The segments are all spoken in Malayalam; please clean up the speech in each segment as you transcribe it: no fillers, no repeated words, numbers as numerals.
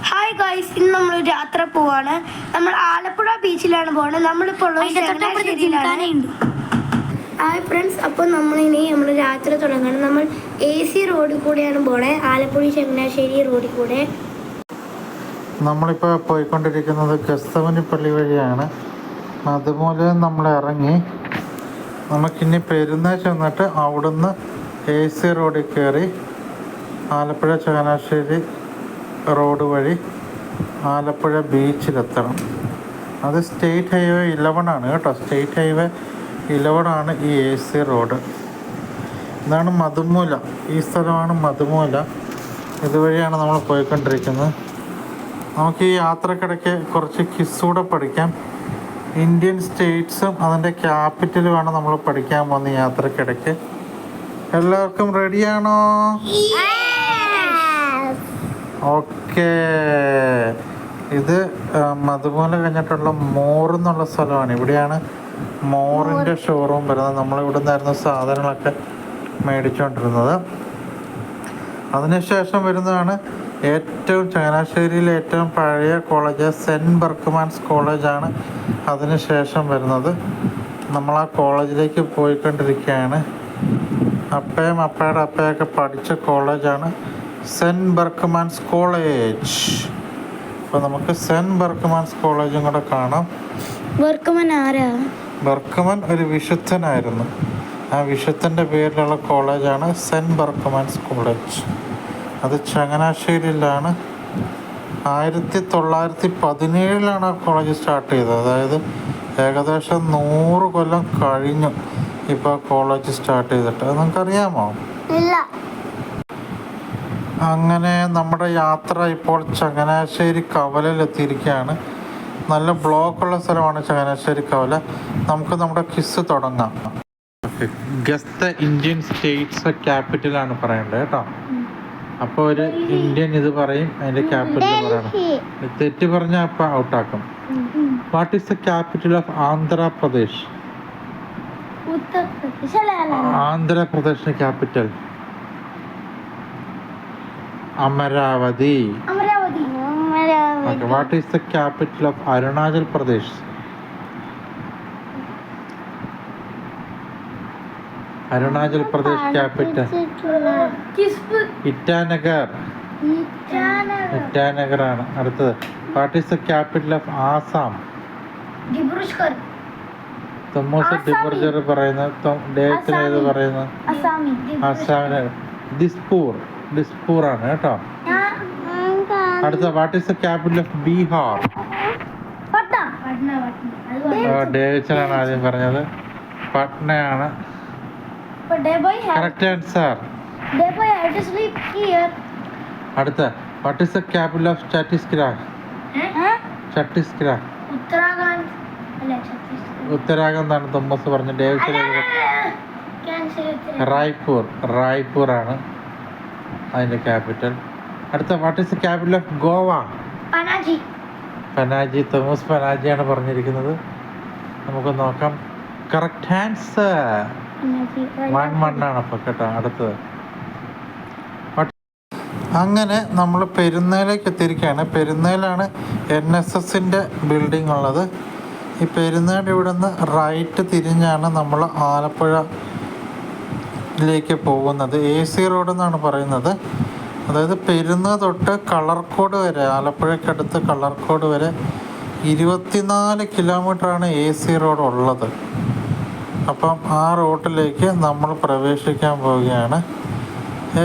ഹായ് ഗൈസ്, ഇന്ന് നമ്മൾ ഒരു യാത്ര പോവാണ്. നമ്മൾ ആലപ്പുഴ ബീച്ചിലാണ് പോകുന്നത്. നമ്മളിപ്പോൾ ഹായ് ഫ്രണ്ട്സ്, അപ്പോൾ നമ്മളിനി നമ്മൾ യാത്ര തുടങ്ങണം. നമ്മൾ AC റോഡിൽ കൂടെയാണ് പോണേ, ആലപ്പുഴ ചങ്ങനാശ്ശേരി റോഡിൽ കൂടെ. നമ്മളിപ്പോൾ പോയിക്കൊണ്ടിരിക്കുന്നത് ഗസ്തവനിപ്പള്ളി വഴിയാണ്. അതുമൂലം നമ്മൾ ഇറങ്ങി നമുക്കിനി പെരുന്നാൾ ചെന്നിട്ട് അവിടുന്ന് AC റോഡിൽ കയറി ആലപ്പുഴ ചങ്ങനാശ്ശേരി റോഡ് വഴി ആലപ്പുഴ ബീച്ചിലെത്തണം. അത് സ്റ്റേറ്റ് ഹൈവേ 11 ആണ് കേട്ടോ. സ്റ്റേറ്റ് ഹൈവേ 11 ആണ് ഈ AC റോഡ്. ഇതാണ് മധുമൂല. ഈ സ്ഥലമാണ് മധുമൂല. ഇതുവഴിയാണ് നമ്മൾ പോയിക്കൊണ്ടിരിക്കുന്നത്. നമുക്ക് ഈ യാത്രക്കിടയ്ക്ക് കുറച്ച് കിസ്സൂടെ പഠിക്കാം. ഇന്ത്യൻ സ്റ്റേറ്റ്സും അതിൻ്റെ ക്യാപിറ്റലുമാണ് നമ്മൾ പഠിക്കാൻ പോകുന്ന യാത്രക്കിടയ്ക്ക്. എല്ലാവർക്കും റെഡിയാണോ? ഓക്കേ. ഇത് മധുമൂല കഴിഞ്ഞിട്ടുള്ള മോർ എന്നുള്ള സ്ഥലമാണ്. ഇവിടെയാണ് മോറിൻ്റെ ഷോറൂം വരുന്നത്. നമ്മളിവിടെ നിന്നായിരുന്നു സാധനങ്ങളൊക്കെ മേടിച്ചുകൊണ്ടിരുന്നത്. അതിനുശേഷം വരുന്നതാണ് ഏറ്റവും ചങ്ങനാശ്ശേരിയിലെ ഏറ്റവും പഴയ കോളേജ്, സെൻറ്റ് ബർക്ക്മാൻസ് കോളേജാണ് അതിനുശേഷം വരുന്നത്. നമ്മൾ ആ കോളേജിലേക്ക് പോയിക്കൊണ്ടിരിക്കുകയാണ്. അപ്പയും അപ്പയുടെ അപ്പയൊക്കെ പഠിച്ച കോളേജാണ് സെൻറ്റ് ബർക്ക്മാൻസ് കോളേജ്. അപ്പോൾ നമുക്ക് സെൻറ്റ് ബർക്ക്മാൻസ് കോളേജും കൂടെ കാണാം. ബർക്ക്മാൻ ആരാ? ബർക്ക്മാൻ ഒരു വിശുദ്ധനായിരുന്നു. ആ വിശുദ്ധൻ്റെ പേരിലുള്ള കോളേജാണ് സെൻറ്റ് ബർക്ക്മാൻസ് കോളേജ്. അത് ചങ്ങനാശ്ശേരിയിലാണ്. 1917 ആ കോളേജ് സ്റ്റാർട്ട് ചെയ്തത്. അതായത് ഏകദേശം 100 കൊല്ലം കഴിഞ്ഞു ഇപ്പോൾ കോളേജ് സ്റ്റാർട്ട് ചെയ്തിട്ട്. അത് നിങ്ങൾക്കറിയാമോ? ഇല്ല. അങ്ങനെ നമ്മുടെ യാത്ര ഇപ്പോൾ ചങ്ങനാശ്ശേരി കവലയിലെത്തിയിരിക്കുകയാണ്. നല്ല ബ്ലോക്കുള്ള സ്ഥലമാണ് ചങ്ങനാശ്ശേരി കവല. നമുക്ക് നമ്മുടെ ക്വിസ് തുടങ്ങാം. ഗസ് ദ ഇന്ത്യൻ സ്റ്റേറ്റ്സ് ക്യാപിറ്റലാണ് പറയേണ്ടത് കേട്ടോ. അപ്പോൾ ഒരു ഇന്ത്യൻ ഇത് പറയും, അതിൻ്റെ ക്യാപിറ്റൽ പറയണം. തെറ്റ് പറഞ്ഞാൽ അപ്പോൾ ഔട്ടാക്കും. What is the capital of Andhra Pradesh? ആന്ധ്രാപ്രദേശിന്റെ capital Amaravati. Okay, what is the capital of Arunachal Pradesh? Arunachal Pradesh capital Itanagar. Itanagar ആണ് അടുത്തത്. What is the capital of Assam? Dibrugarh. Thomas Dibrugarh പറയുന്നത്. ഡേവിഡ് ഏത് പറയുന്നത്? അസാമിന് ദിസ്പൂർ ആണ് കേട്ടോ. അടുത്ത what is the capital of Bihar? ഡേവിഡ്സനാണ് ആദ്യം പറഞ്ഞത്. പട്നയാണ് കറക്റ്റ് ആൻസർ. അടുത്ത വാട്ട് ഈസ് ദ ക്യാപിറ്റൽ ഓഫ് ഛത്തീസ്ഗഡ്? ഛത്തീസ്ഗഡ് ഉത്തരാഖണ്ഡാണ് തോമസ് പറഞ്ഞു. ഡേവിഡ്സൺ റായ്പൂർ ആണ് അതിൻ്റെ ക്യാപിറ്റൽ. അടുത്ത what is the capital of Goa? Panaji. Thomas പനാജിയാണ് പറഞ്ഞിരിക്കുന്നത്. നമുക്ക് നോക്കാം. കറക്റ്റ് ആൻസർ 1-1 അപ്പോൾ കേട്ടോ. അടുത്തത് അങ്ങനെ നമ്മൾ പെരുന്നയിലേക്ക് എത്തിയിരിക്കുകയാണ്. പെരുന്നയിലാണ് NSSൻ്റെ ബിൽഡിംഗ് ഉള്ളത്. ഈ പെരുന്നാട് ഇവിടെ നിന്ന് റൈറ്റ് തിരിഞ്ഞാണ് നമ്മൾ ആലപ്പുഴയിലേക്ക് പോകുന്നത്. AC റോഡ് എന്നാണ് പറയുന്നത്. അതായത് പെരുന്ന തൊട്ട് കളർക്കോട് വരെ, ആലപ്പുഴയ്ക്കടുത്ത് കളർക്കോട് വരെ 24 കിലോമീറ്ററാണ് AC റോഡ് ഉള്ളത്. അപ്പം ആ റോഡിലേക്ക് നമ്മൾ പ്രവേശിക്കാൻ പോവുകയാണ്.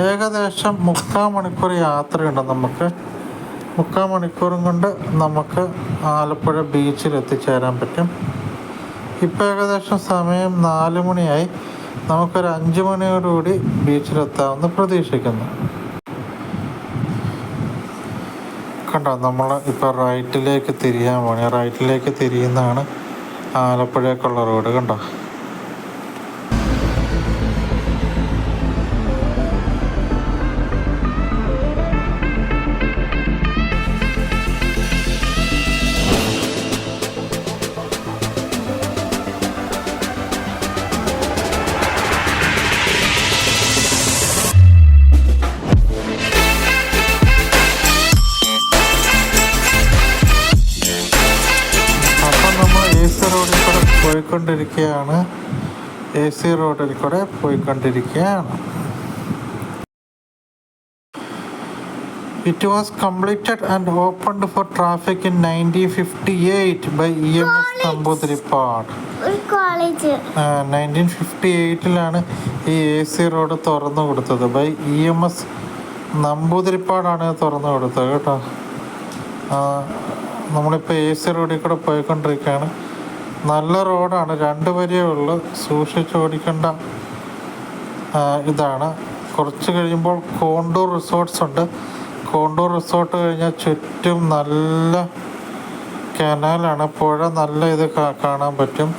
ഏകദേശം 3/4 മണിക്കൂർ യാത്രയുണ്ട് നമുക്ക്. 3/4 മണിക്കൂറും കൊണ്ട് നമുക്ക് ആലപ്പുഴ ബീച്ചിൽ എത്തിച്ചേരാൻ പറ്റും. ഇപ്പോൾ ഏകദേശം സമയം 4 മണിയായി. നമുക്കൊരു 5 മണിയോടുകൂടി ബീച്ചിലെത്താമെന്ന് പ്രതീക്ഷിക്കുന്നു. കണ്ടോ, നമ്മൾ ഇപ്പോൾ റൈറ്റിലേക്ക് തിരിയാൻ പോണി. റൈറ്റിലേക്ക് തിരിയുന്നതാണ് ആലപ്പുഴയ്ക്കുള്ള റോഡ്. കണ്ടോ. പോയിക്കൊണ്ടിരിക്കുകയാണ്. AC റോഡിൽ കൂടെ പോയിക്കൊണ്ടിരിക്കുകയാണ്. It was completed and opened for traffic in 1958 by EMS Namboodiripad. 1958 ഈ AC റോഡ് തുറന്നു കൊടുത്തത്. ബൈ EMS നമ്പൂതിരിപ്പാടാണ് തുറന്നു കൊടുത്തത് കേട്ടോ. നമ്മളിപ്പോൾ AC റോഡിൽ കൂടെ പോയിക്കൊണ്ടിരിക്കുകയാണ്. നല്ല റോഡാണ്, 2 വരിയേ ഉള്ളൂ. സൂക്ഷിച്ച് ഓടിക്കേണ്ട ഇതാണ്. കുറച്ച് കഴിയുമ്പോൾ കോണ്ടൂർ റിസോർട്ട്സ് ഉണ്ട്. കോണ്ടൂർ റിസോർട്ട് കഴിഞ്ഞാൽ ചുറ്റും നല്ല കനാലാണ്, പുഴ നല്ല ഇത് കാണാൻ പറ്റും.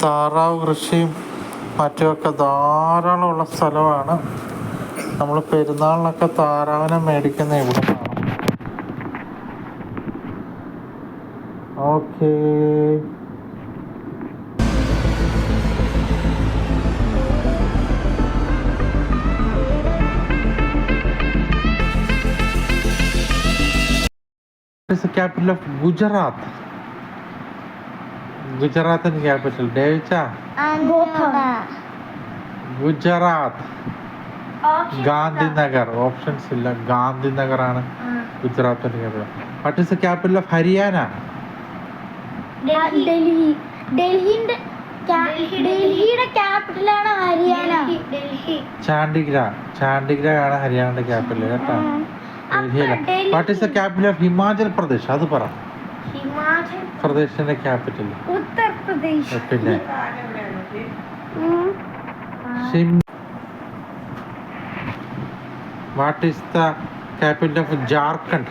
താറാവ് കൃഷിയും മറ്റുമൊക്കെ ധാരാളമുള്ള സ്ഥലമാണ്. നമ്മൾ പെരുന്നാളിനൊക്കെ താറാവിനെ മേടിക്കുന്ന ഇവിടെ കാണാം. Okay, is the capital of Gujarat? Gujarat's capital. Devicha? Gujarat. Gandhinagar. Options illa. Gandhinagar ആണ് ഗുജറാത്തിൻ്റെ capital. What is the capital of Haryana? ഡൽഹിയുടെ ക്യാപിറ്റലാണ് ഹരിയാന. ചാണ്ടിഗ്ര ആണ് ഹരിയാനയുടെ ക്യാപിറ്റൽ കേട്ടോ. What is the capital of Himachal Pradesh? അത് പറ. പ്രദേശിന്റെ ക്യാപിറ്റൽ ഉത്തർപ്രദേശ്. പിന്നെ What is the capital of Jharkhand?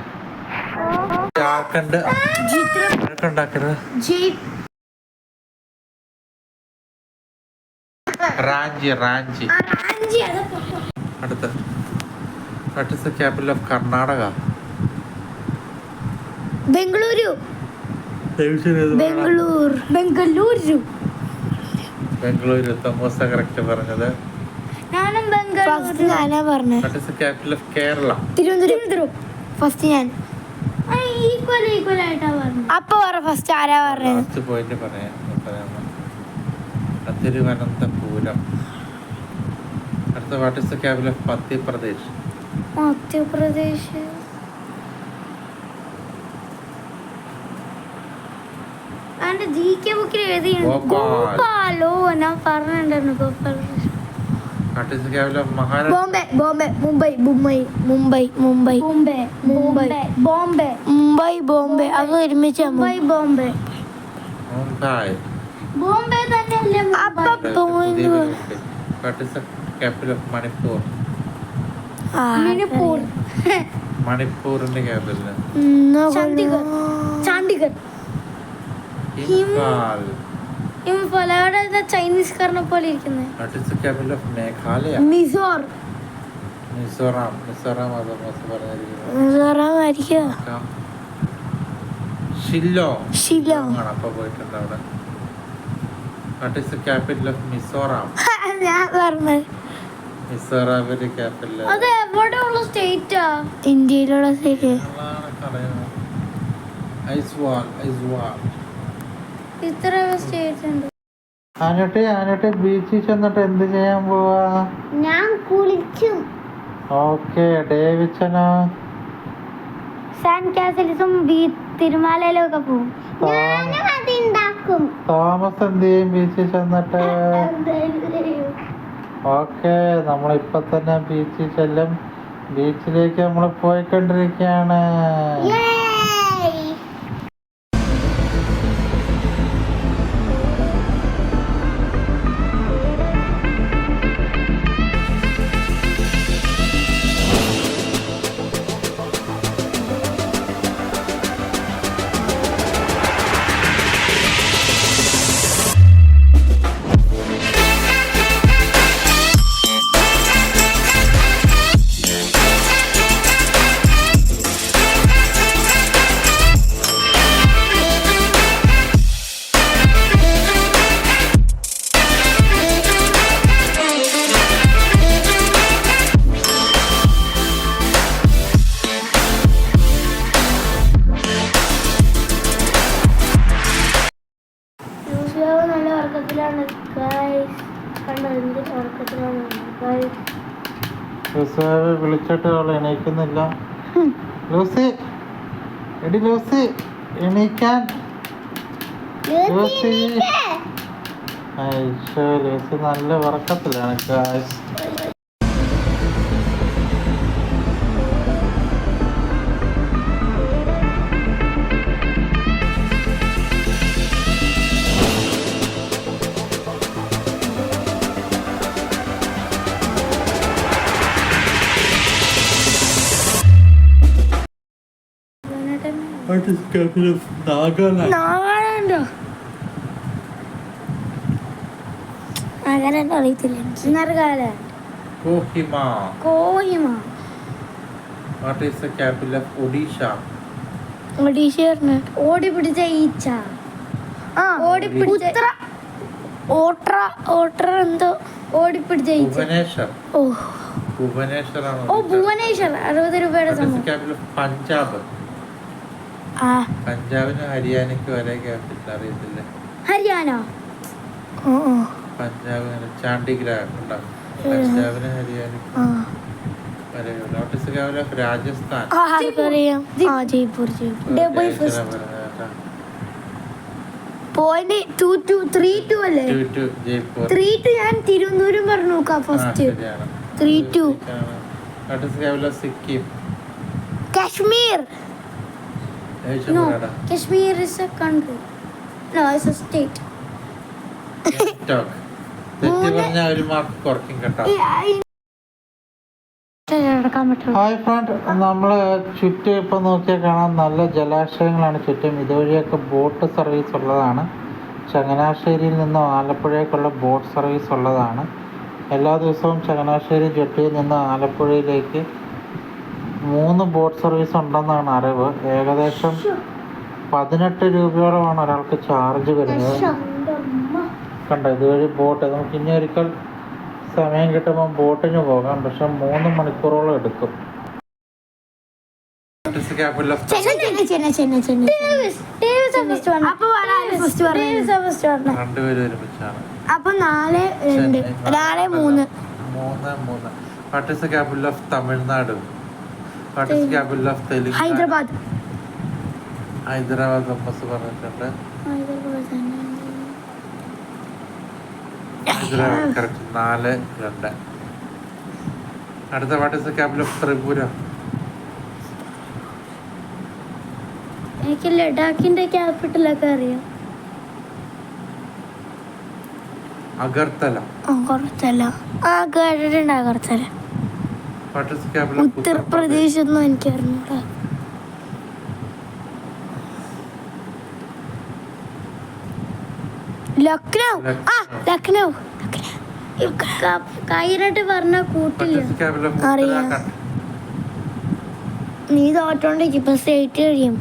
Ranchi. അടുത്ത What is the capital of Karnataka? Bengaluru. Thomas correct പറഞ്ഞത്. ഞാനും ബംഗളൂരു. ഞാനാ പറഞ്ഞത്. What is the capital of Kerala? Thiruvananthapuram. First ഞാൻ ഈക്വൽ ആയിട്ടാ പറഞ്ഞത്. അപ്പൊ പറ ഫസ്റ്റ് ആരാ പറഞ്ഞത്? ഫസ്റ്റ് പോയിന്റ് പറയാം. തിരുവനന്തപുരം. അടുത്ത What is the capital of Madhya Pradesh? Madhya Pradesh. അതിന്റെ GK ബുക്കിൽ എഴുതിയിട്ടുണ്ട് ഗോപാലോ. ഞാൻ പറഞ്ഞിട്ടുണ്ടായിരുന്നു Gopal. What is the capital of Maharashtra? Bombay. അത് ഒരുമിച്ച് ബോംബെ തന്നെയല്ലേ? What is the capital of Manipur? മണിപ്പൂരിന്റെ ക്യാപിറ്റൽ ചണ്ഡീഗഡ്. ഇംഫാൽ. അവിടെ ചൈനീസ്കാരനെ പോലെ ഇരിക്കുന്നത്. What is the capital of Meghalaya? Mizoram. Shillong ആണ്. അപ്പൊ പോയിട്ടുണ്ട് അവിടെ. What is the capital of Mizoram? ഞാൻ പറഞ്ഞത് മിസോറാമിന്റെ ക്യാപിറ്റൽ. അത് എവിടെയുള്ള സ്റ്റേറ്റാ? ഇന്ത്യയിലുള്ള സ്റ്റേറ്റ്. ഐസ്വാൾ. ഇത്ര സ്റ്റേറ്റ് ഉണ്ട്. ആനട്ടെ ബീച്ചിൽ ചെന്നിട്ട് എന്ത് ചെയ്യാൻ പോവാ? ഞാൻ കുളിക്കും. ഓക്കെ. ഡേവിച്ചനോ? സാൻഡ് കാസലിസും തിരുമാലയിലും ഒക്കെ പോകും. തോമസ് എന്ത് ചെയ്യും ബീച്ചിൽ ചെന്നിട്ട്? ഓക്കെ, നമ്മളിപ്പൊ തന്നെ ബീച്ചിൽ ചെല്ലും. ബീച്ചിലേക്ക് നമ്മൾ പോയിക്കൊണ്ടിരിക്കുകയാണ്. ലൂസി വിളിച്ചിട്ട് അവൾ എണീക്കുന്നില്ല. ലൂസി, എടി ലൂസി, എണീക്കാൻ. ലൂസി, അയ്യോ ലൂസി നല്ല ഉറക്കത്തിലാണ് ഗായ്സ്. നാഗാലാൻഡോ? നാഗാലാൻഡ് അറിയത്തില്ല. Nagaland. Kohima. Kohima. What is the capital of Odisha? Odisha. ഓടി പിടിച്ച ഈച്ച. ഓടി പിടിച്ച ഓട്ടർ എന്തോ ഓടി പിടിച്ച ഈച്ച. ഭുവനേശ്വർ. ഓ ഭുവനേശ്വർ ആണ്. ഓ ഭുവനേശ്വർ. 60 രൂപയുടെ സംഭവം. capital of Punjab. പഞ്ചാബിന് ഹരിയാനയ്ക്ക് വരെ ക്യാപിറ്റൽ അറിയത്തില്ല. ഹരിയാന. പഞ്ചാബിന് ചണ്ഡീഗഡ് ഉണ്ടാവും. പഞ്ചാബിന് ഹരിയാനയ്ക്ക് വരെ. Notice capital of Rajasthan. Jaipur. Double first. 0.2232 അല്ലേ? 2 ജയ്പൂർ. 3-2 ഞാൻ തിരുവനന്തപുരം പറഞ്ഞു നോക്കാം first. 3-2. Notice capital of Sikkim. Kashmir. No, Kashmir is a country. No, it's a state. ഒരു മാർക്ക് കുറയ്ക്കും കേട്ടോ. ഹായ് ഫ്രണ്ട്, നമ്മള് ചുറ്റും ഇപ്പൊ നോക്കിയാൽ കാണാൻ നല്ല ജലാശയങ്ങളാണ് ചുറ്റും. ഇതുവഴിയൊക്കെ ബോട്ട് സർവീസ് ഉള്ളതാണ്. ചങ്ങനാശ്ശേരിയിൽ നിന്നും ആലപ്പുഴയ്ക്കുള്ള ബോട്ട് സർവീസ് ഉള്ളതാണ്. എല്ലാ ദിവസവും ചങ്ങനാശ്ശേരി ജെട്ടിയിൽ നിന്ന് ആലപ്പുഴയിലേക്ക് 3 ബോട്ട് സർവീസ് ഉണ്ടെന്നാണ് അറിവ്. ഏകദേശം 18 രൂപയോളമാണ് ഒരാൾക്ക് ചാർജ് വരുന്നത്. കണ്ടോ, ഇതുവഴി ബോട്ട് നമുക്ക് ഇനി ഒരിക്കൽ സമയം കിട്ടുമ്പോൾ ബോട്ടിന് പോകാം. പക്ഷെ 3 മണിക്കൂറോളം എടുക്കും. രണ്ടുപേരും ഒരുമിച്ചാണ്. അപ്പൊ 4-2. 4-3. 3-3. What is the capital of Tamil Nadu? What is the capital of Telangana? Hyderabad. Hyderabad Amma's പറഞ്ഞിട്ടുണ്ട്. ഹൈദരാബാദ് കറക്റ്റ്. 4-2. അടുത്ത what is the capital of Tripura? എനിക്ക് ലഡാക്കിന്റെ ക്യാപിറ്റലൊക്കെ അറിയാം. അഗർത്തല. അഗർത്തല. കേട്ടിട്ടുണ്ട് Agartala. What is the capital of Uttar Pradesh ഒന്നും എനിക്ക് അറിഞ്ഞൂടാ. ലക്നൗ. ലക്നൗ. കൈയിലിട്ട് പറഞ്ഞ കൂട്ടില്ല. അറിയാം. നീ തോറ്റോണ്ടിരിക്കും. ഇപ്പൊ സ്റ്റേറ്റ് കഴിയും.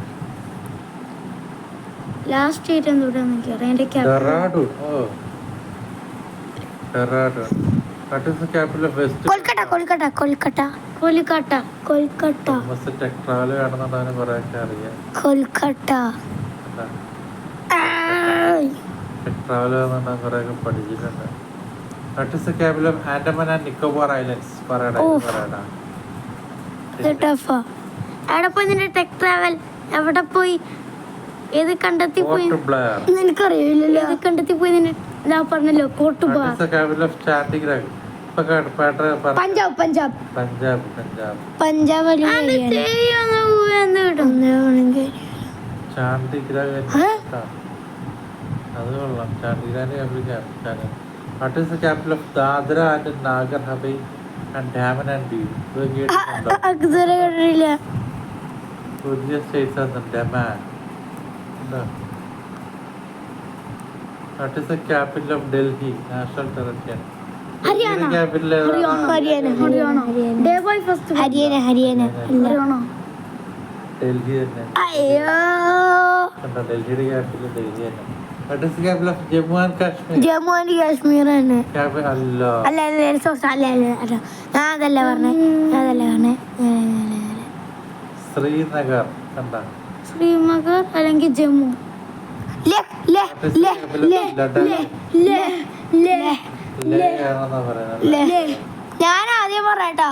ലാസ്റ്റ് സ്റ്റേറ്റ് എന്തുകൂടാന്ന് എനിക്കറിയാം. എന്റെ Dehradun. What is the capital of West? Kolkata. Kolkata. Kolkata. Kolkata. Kolkata. ടെക്ട്രാവൽ കാണുന്നുണ്ടാവും കുറെയൊക്കെ അറിയാം. കൊൽക്കട്ട. ടെക്ട്രാവൽ കാണുന്നുണ്ടാവും കുറെയൊക്കെ പഠിച്ചിട്ടുണ്ട്. What is the capital of Andaman and Nicobar Islands? പറയടാ. എവിടെ പോയി നിന്റെ ടെക് ട്രാവൽ? എവിടെ പോയി? ഏത് കണ്ടെത്തി പോയി? നിനക്കറിയില്ലല്ലോ. ഏത് കണ്ടെത്തി പോയി? നിന്നെ ഞാൻ പറഞ്ഞല്ലോ കോട്ട് ബാർ. Punjab. Punjab. Punjab. Punjab. What is the capital of Dadra and Nagar Haveli and Daman and Diu? പുതിയ സ്റ്റേറ്റ്സ് ആണ് Daman. What is the capital of Delhi? National Territory. Haryana. capital Haryana. Delhi തന്നെ. അയ്യോ. ഡൽഹിയുടെ ക്യാപിറ്റൽ ഡൽഹി തന്നെ. What is the capital of Jammu and Kashmir? Jammu and Kashmir തന്നെ. അല്ല. അതല്ല പറഞ്ഞേ. ശ്രീനഗർ. കണ്ട. ശ്രീനഗർ അല്ലെങ്കിൽ ജമ്മു. ഞാൻ ആദ്യം പറയട്ടോ.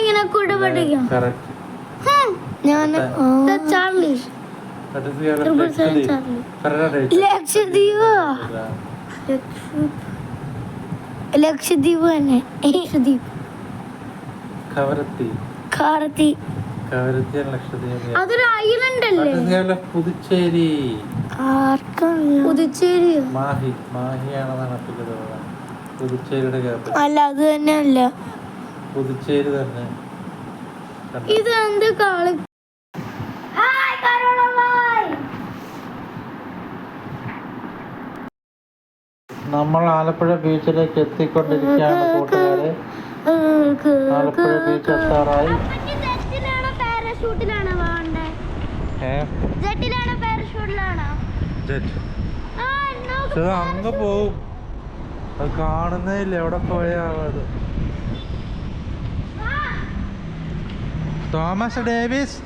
ഇങ്ങനെ കൂടെ പഠിക്കാം കറക്റ്റ്. ഞാൻ ചാർലി ലക്ഷദ്വീപ് ലക്ഷദ്വീപ് തന്നെ ലക്ഷദ്വീപ് കവരത്തി കാർത്തി കവരത്തിയാണ് ലക്ഷദ്വീപ്. അതൊരു ഐലൻഡ് അല്ലേ? പുതുച്ചേരി പുതുച്ചേരി മാഹിയാണെന്നാണ് പുതുച്ചേരിയുടെ ക്യാപിറ്റൽ. അല്ല അത് തന്നെ അല്ല, പുതുച്ചേരി തന്നെ. ഇത് എന്ത് കാളി. നമ്മൾ ആലപ്പുഴ ബീച്ചിലേക്ക് എത്തിക്കൊണ്ടിരിക്കുകയാണ് കൂട്ടുകാരെ. ആലപ്പുഴ ബീച്ച് എത്താറായി. അങ്ങ് പോവും, അത് കാണുന്നേ ഇല്ല. എവിടെ പോയാത് തോമസ് ഡേവിസ്